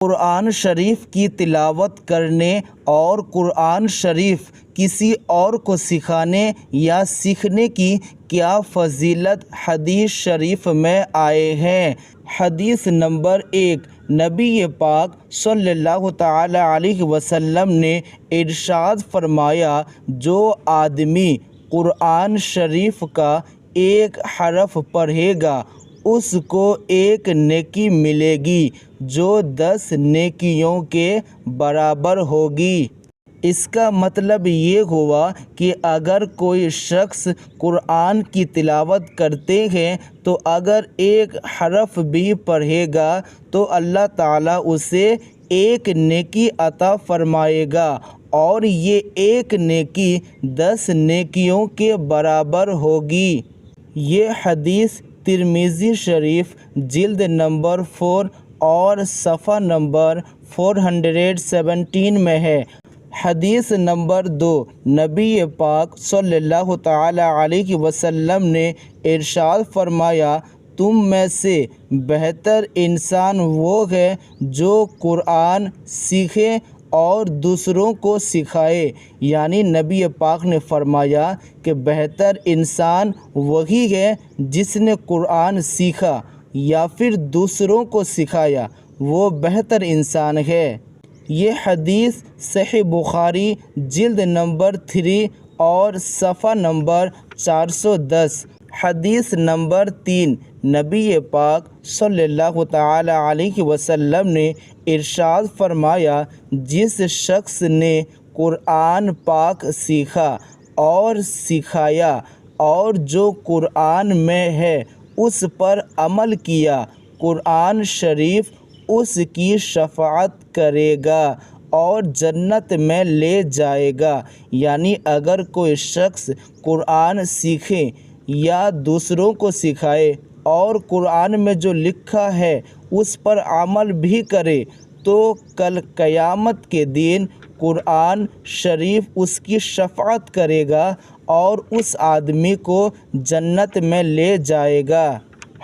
قرآن شریف کی تلاوت کرنے اور قرآن شریف کسی اور کو سکھانے یا سیکھنے کی کیا فضیلت حدیث شریف میں آئے ہیں۔ حدیث نمبر 1، نبی پاک صلی اللہ تعالی علیہ وسلم نے ارشاد فرمایا، جو آدمی قرآن شریف کا ایک حرف پڑھے گا اس کو ایک نیکی ملے گی جو 10 نیکیوں کے برابر ہوگی۔ اس کا مطلب یہ ہوا کہ اگر کوئی شخص قرآن کی تلاوت کرتے ہیں تو اگر ایک حرف بھی پڑھے گا تو اللہ تعالیٰ اسے ایک نیکی عطا فرمائے گا، اور یہ ایک نیکی 10 نیکیوں کے برابر ہوگی۔ یہ حدیث ترمذی شریف جلد نمبر 4 اور صفحہ نمبر 417 میں ہے۔ حدیث نمبر 2، نبی پاک صلی اللہ تعالی علیہ وسلم نے ارشاد فرمایا، تم میں سے بہتر انسان وہ ہے جو قرآن سیکھے اور دوسروں کو سکھائے۔ یعنی نبی پاک نے فرمایا کہ بہتر انسان وہی ہے جس نے قرآن سیکھا یا پھر دوسروں کو سکھایا، وہ بہتر انسان ہے۔ یہ حدیث صحیح بخاری جلد نمبر 3 اور صفحہ نمبر 410۔ حدیث نمبر 3، نبی پاک صلی اللہ تعالی علیہ وسلم نے ارشاد فرمایا، جس شخص نے قرآن پاک سیکھا اور سکھایا اور جو قرآن میں ہے اس پر عمل کیا، قرآن شریف اس کی شفاعت کرے گا اور جنت میں لے جائے گا۔ یعنی اگر کوئی شخص قرآن سیکھے یا دوسروں کو سکھائے اور قرآن میں جو لکھا ہے اس پر عمل بھی کرے تو کل قیامت کے دن قرآن شریف اس کی شفاعت کرے گا اور اس آدمی کو جنت میں لے جائے گا۔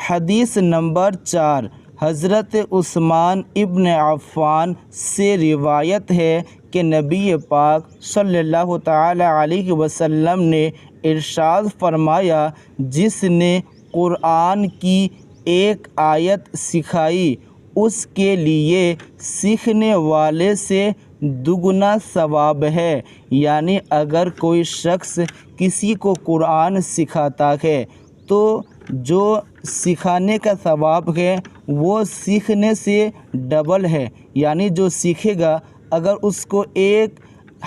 حدیث نمبر 4، حضرت عثمان ابن عفان سے روایت ہے کہ نبی پاک صلی اللہ تعالی علیہ وسلم نے ارشاد فرمایا، جس نے قرآن کی ایک آیت سکھائی اس کے لیے سیکھنے والے سے دگنا ثواب ہے۔ یعنی اگر کوئی شخص کسی کو قرآن سکھاتا ہے تو جو سکھانے کا ثواب ہے وہ سیکھنے سے ڈبل ہے۔ یعنی جو سیکھے گا اگر اس کو ایک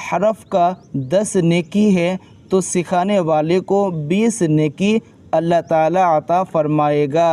حرف کا 10 نیکی ہے تو سکھانے والے کو 20 نیکی اللہ تعالیٰ عطا فرمائے گا۔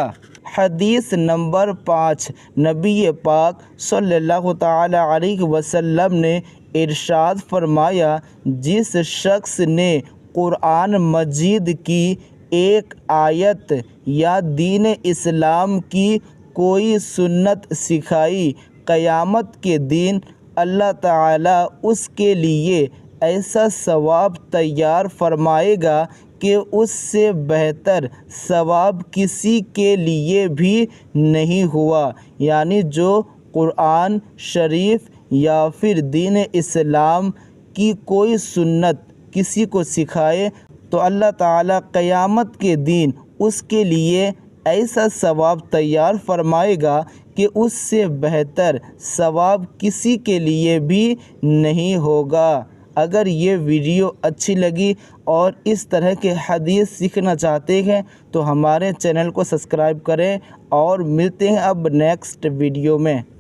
حدیث نمبر 5، نبی پاک صلی اللہ تعالی علیہ وسلم نے ارشاد فرمایا، جس شخص نے قرآن مجید کی ایک آیت یا دین اسلام کی کوئی سنت سکھائی، قیامت کے دن اللہ تعالیٰ اس کے لیے ایسا ثواب تیار فرمائے گا کہ اس سے بہتر ثواب کسی کے لیے بھی نہیں ہوا۔ یعنی جو قرآن شریف یا پھر دین اسلام کی کوئی سنت کسی کو سکھائے تو اللہ تعالیٰ قیامت کے دن اس کے لیے ایسا ثواب تیار فرمائے گا کہ اس سے بہتر ثواب کسی کے لیے بھی نہیں ہوگا۔ اگر یہ ویڈیو اچھی لگی اور اس طرح کے حدیث سیکھنا چاہتے ہیں تو ہمارے چینل کو سبسکرائب کریں، اور ملتے ہیں اب نیکسٹ ویڈیو میں۔